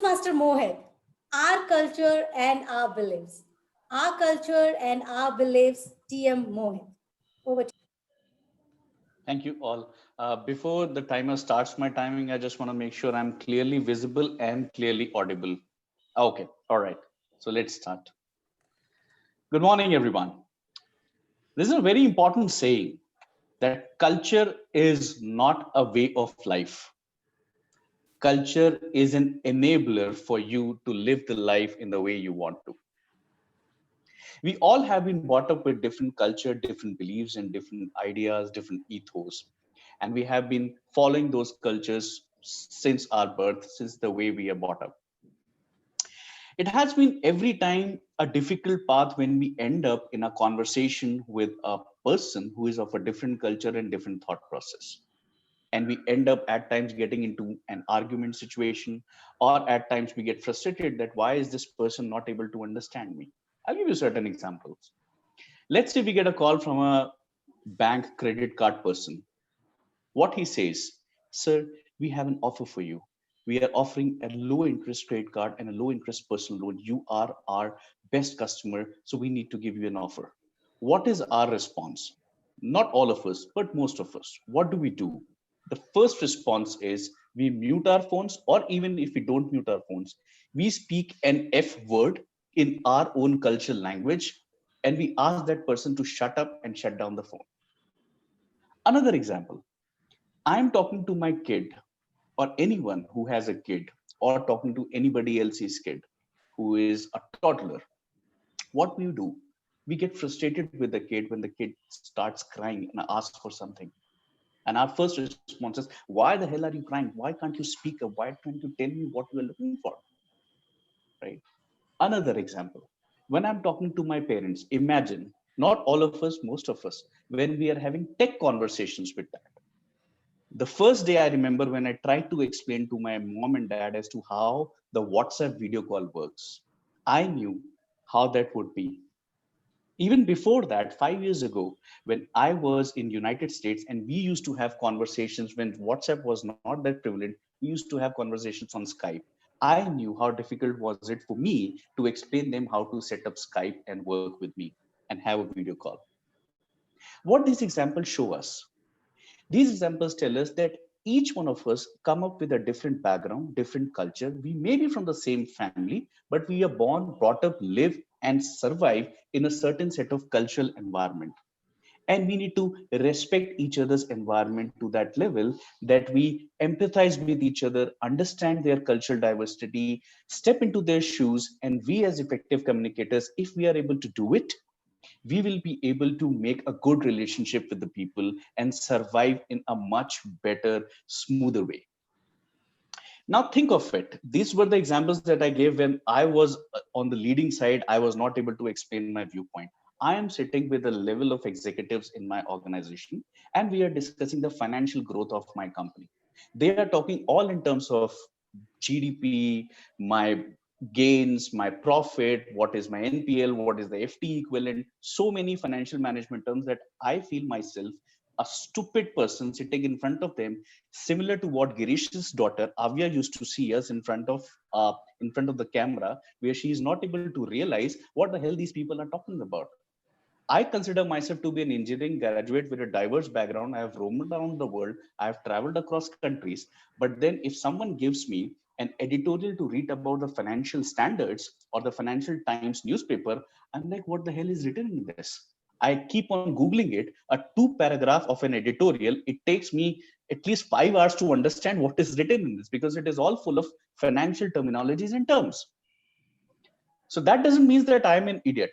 Master Mohit, our culture and our beliefs. Our culture and our beliefs, TM Mohit. Over to Thank you all. Before the timer starts my timing, I just want to make sure I'm clearly visible and clearly audible. Okay, all right. So let's start. Good morning, everyone. This is a very important saying that culture is not a way of life. Culture is an enabler for you to live the life in the way you want to. We all have been brought up with different culture, different beliefs, and different ideas, different ethos. And we have been following those cultures since our birth, since the way we are brought up. It has been every time a difficult path when we end up in a conversation with a person who is of a different culture and different thought process. And we end up at times getting into an argument situation, or at times we get frustrated that why is this person not able to understand me? I'll give you certain examples. Let's say we get a call from a bank credit card person. What he says, sir, we have an offer for you. We are offering a low interest credit card and a low interest personal loan. You are our best customer, so we need to give you an offer. What is our response? Not all of us, but most of us. What do we do? The first response is we mute our phones, or even if we don't mute our phones, we speak an F word in our own cultural language, and we ask that person to shut up and shut down the phone. Another example, I'm talking to my kid or anyone who has a kid or talking to anybody else's kid who is a toddler. What we do, we get frustrated with the kid when the kid starts crying and asks for something. And our first response is, why the hell are you crying? Why can't you speak up? Why can't you tell me what you are looking for? Right? Another example, when I'm talking to my parents, imagine not all of us, most of us, when we are having tech conversations with that. The first day I remember when I tried to explain to my mom and dad as to how the WhatsApp video call works, I knew how that would be. Even before that, 5 years ago, when I was in United States and we used to have conversations when WhatsApp was not that prevalent, we used to have conversations on Skype. I knew how difficult was it for me to explain them how to set up Skype and work with me and have a video call. What these examples show us, these examples tell us that each one of us come up with a different background, different culture. We may be from the same family, but we are born, brought up, live, and survive in a certain set of cultural environment. And we need to respect each other's environment to that level that we empathize with each other, understand their cultural diversity, step into their shoes, and we as effective communicators, if we are able to do it, we will be able to make a good relationship with the people and survive in a much better, smoother way. Now, think of it. These were the examples that I gave when I was on the leading side. I was not able to explain my viewpoint. I am sitting with a level of executives in my organization, and we are discussing the financial growth of my company. They are talking all in terms of GDP, my gains, my profit, what is my NPL, what is the FT equivalent, so many financial management terms that I feel myself a stupid person sitting in front of them, similar to what Girish's daughter Avya used to see us in front of the camera, where she is not able to realize what the hell these people are talking about. I consider myself to be an engineering graduate with a diverse background. I have roamed around the world. I have traveled across countries. But then, if someone gives me an editorial to read about the financial standards or the Financial Times newspaper, I'm like, what the hell is written in this? I keep on Googling it. A two paragraph of an editorial, it takes me at least 5 hours to understand what is written in this because it is all full of financial terminologies and terms. So that doesn't mean that I'm an idiot.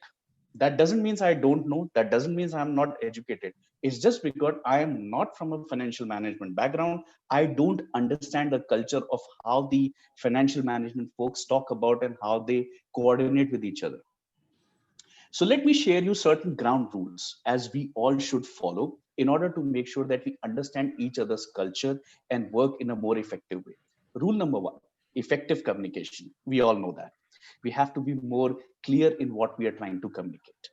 That doesn't mean I don't know. That doesn't mean I'm not educated. It's just because I am not from a financial management background. I don't understand the culture of how the financial management folks talk about and how they coordinate with each other. So let me share you certain ground rules as we all should follow in order to make sure that we understand each other's culture and work in a more effective way. Rule number one, effective communication. We all know that we have to be more clear in what we are trying to communicate.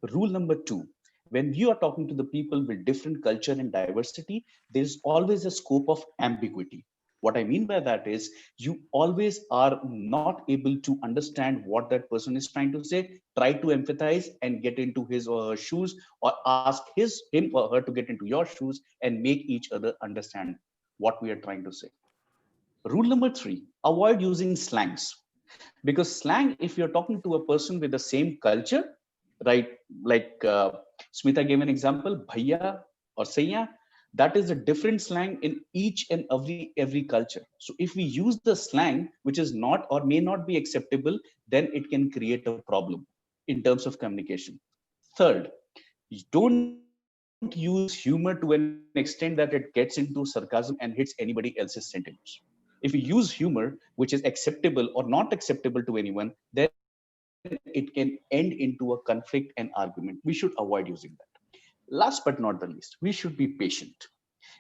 Rule number two, when you are talking to the people with different culture and diversity, there's always a scope of ambiguity. What I mean by that is you always are not able to understand what that person is trying to say. Try to empathize and get into his or her shoes, or ask him or her to get into your shoes and make each other understand what we are trying to say. Rule number 3, avoid using slangs. Because slang, if you're talking to a person with the same culture, right, like Smita gave an example, bhaiya or saiya, that is a different slang in each and every culture. So if we use the slang which is not or may not be acceptable, then it can create a problem in terms of communication. Third, don't use humor to an extent that it gets into sarcasm and hits anybody else's sentiments. If you use humor which is acceptable or not acceptable to anyone, then it can end into a conflict and argument. We should avoid using that. Last but not the least, we should be patient.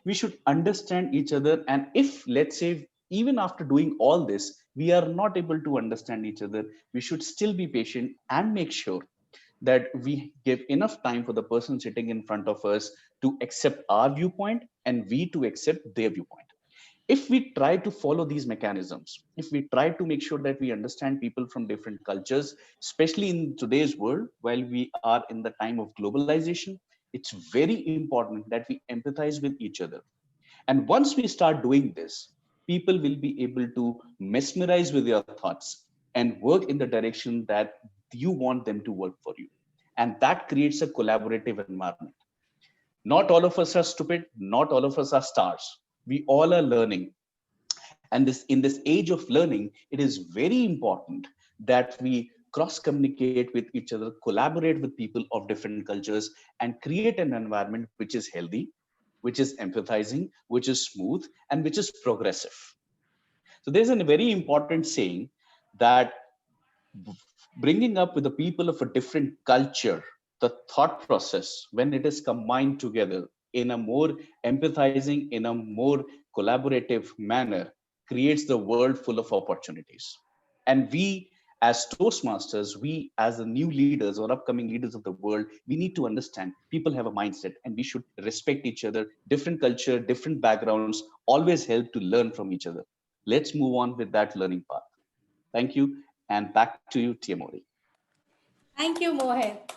We should understand each other. And if, let's say, even after doing all this, we are not able to understand each other, we should still be patient and make sure that we give enough time for the person sitting in front of us to accept our viewpoint and we to accept their viewpoint. If we try to follow these mechanisms, if we try to make sure that we understand people from different cultures, especially in today's world, while we are in the time of globalization, it's very important that we empathize with each other. And once we start doing this, people will be able to mesmerize with your thoughts and work in the direction that you want them to work for you. And that creates a collaborative environment. Not all of us are stupid, not all of us are stars. We all are learning. And this in this age of learning, it is very important that we cross communicate with each other, collaborate with people of different cultures, and create an environment which is healthy, which is empathizing, which is smooth, and which is progressive. So there's a very important saying that bringing up with the people of a different culture, the thought process, when it is combined together in a more empathizing, in a more collaborative manner, creates the world full of opportunities. And we, as Toastmasters, we, as the new leaders or upcoming leaders of the world, we need to understand people have a mindset and we should respect each other. Different culture, different backgrounds always help to learn from each other. Let's move on with that learning path. Thank you. And back to you, Tia Mori. Thank you, Mohit.